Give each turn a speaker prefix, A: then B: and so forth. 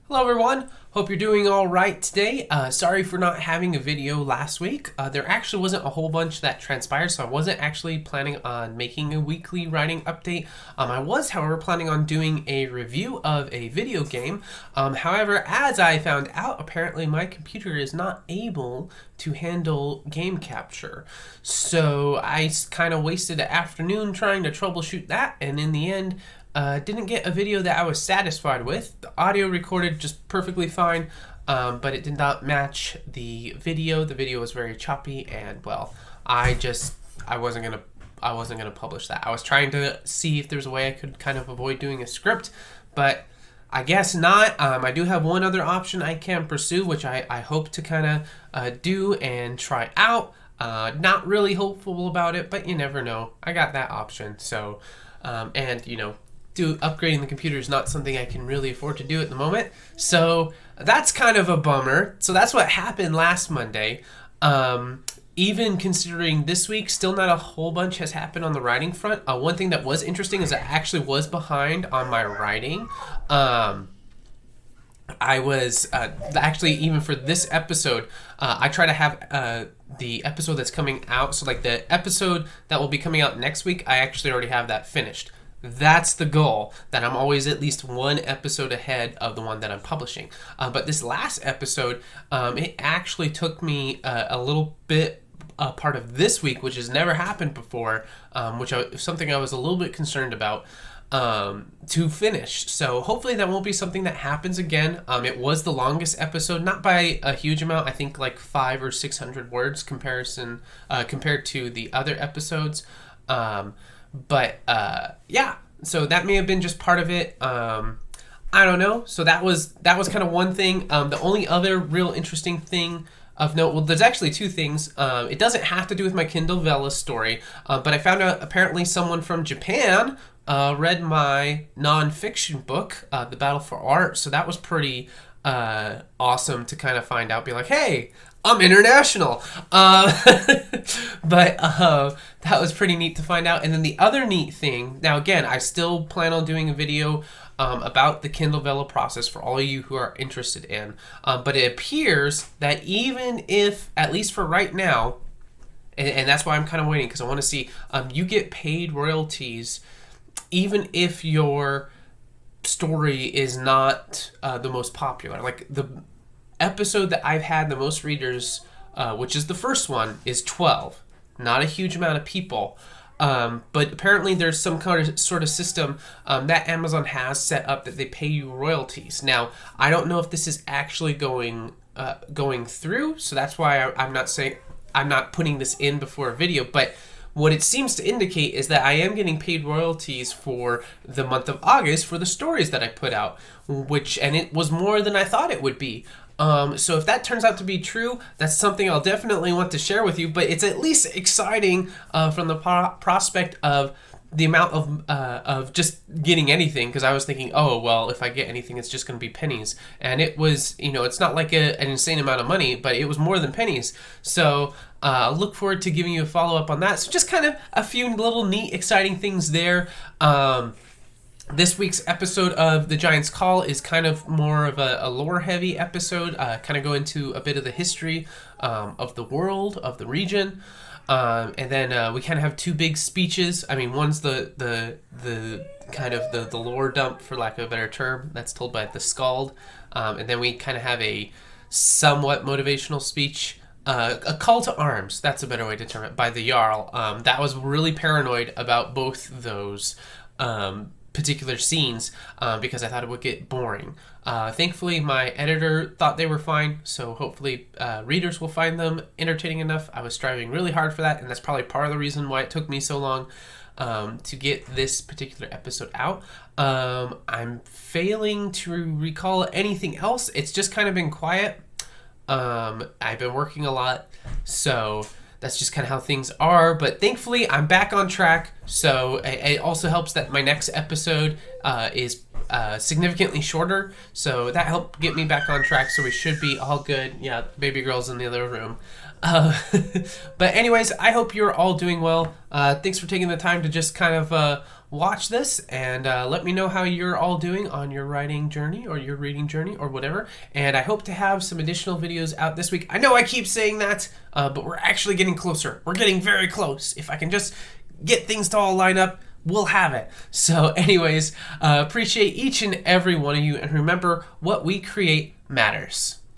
A: Hello everyone, hope you're doing all right today. Sorry for not having a video last week. There actually wasn't a whole bunch that transpired, so I wasn't actually planning on making a weekly writing update. I was, however, planning on doing a review of a video game. However, as I found out, apparently my computer is not able to handle game capture. So I kind of wasted an afternoon trying to troubleshoot that, and in the end, didn't get a video that I was satisfied with. The audio recorded just perfectly fine, but it did not match the video. The video was very choppy, and well, I wasn't gonna publish that. I was trying to see if there's a way I could kind of avoid doing a script, but I guess not. I do have one other option I can pursue, which I hope to kind of do and try out. Not really hopeful about it, but you never know. I got that option, so and upgrading the computer is not something I can really afford to do at the moment. So that's kind of a bummer. So that's what happened last Monday. Even considering this week, still not a whole bunch has happened on the writing front. One thing that was interesting is I actually was behind on my writing. I was actually, even for this episode, I try to have the episode that's coming out. So like the episode that will be coming out next week, I actually already have that finished. That's the goal, that I'm always at least one episode ahead of the one that I'm publishing. But this last episode, it actually took me a little bit part of this week, which has never happened before, which is something I was a little bit concerned about, to finish. So hopefully that won't be something that happens again. It was the longest episode, not by a huge amount. I think like 500 or 600 words compared to the other episodes. But yeah, so that may have been just part of it. I don't know. So that was kind of one thing. The only other real interesting thing of note, well, there's actually two things. It doesn't have to do with my Kindle Vella story, but I found out apparently someone from Japan read my nonfiction book, The Battle for Art. So that was pretty awesome to kind of find out, be like, hey, I'm international. But that was pretty neat to find out. And then the other neat thing, now again, I still plan on doing a video about the Kindle Vella process for all of you who are interested in. But it appears that even if, at least for right now, and that's why I'm kind of waiting, because I want to see, you get paid royalties even if your story is not the most popular. Like the episode that I've had the most readers, which is the first one, is 12. Not a huge amount of people, but apparently there's some kind of sort of system that Amazon has set up that they pay you royalties. Now, I don't know if this is actually going through, so that's why I'm not putting this in before a video, but what it seems to indicate is that I am getting paid royalties for the month of August for the stories that I put out, and it was more than I thought it would be. So if that turns out to be true, that's something I'll definitely want to share with you, but it's at least exciting from the prospect of the amount of just getting anything, because I was thinking, oh, well, if I get anything, it's just going to be pennies. And it was, it's not like an insane amount of money, but it was more than pennies. So look forward to giving you a follow-up on that. So just kind of a few little neat, exciting things there. This week's episode of The Giant's Call is kind of more of a lore-heavy episode, kind of go into a bit of the history of the world, of the region. And then we kind of have two big speeches. I mean, one's the kind of the lore dump, for lack of a better term, that's told by the Skald. And then we kind of have a somewhat motivational speech, a call to arms, that's a better way to term it, by the Jarl. That was really paranoid about both those particular scenes because I thought it would get boring. Thankfully, my editor thought they were fine, so hopefully readers will find them entertaining enough. I was striving really hard for that, and that's probably part of the reason why it took me so long to get this particular episode out. I'm failing to recall anything else. It's just kind of been quiet. I've been working a lot, so that's just kind of how things are, but thankfully I'm back on track. So it also helps that my next episode is significantly shorter, so that helped get me back on track, so we should be all good. Yeah, baby girl's in the other room. Uh, but anyways, I hope you're all doing well. Thanks for taking the time to just kind of watch this, and let me know how you're all doing on your writing journey or your reading journey or whatever. And I hope to have some additional videos out this week. I know I keep saying that, but we're actually getting closer. We're getting very close. If I can just get things to all line up, we'll have it. So anyways, appreciate each and every one of you, and remember, what we create matters.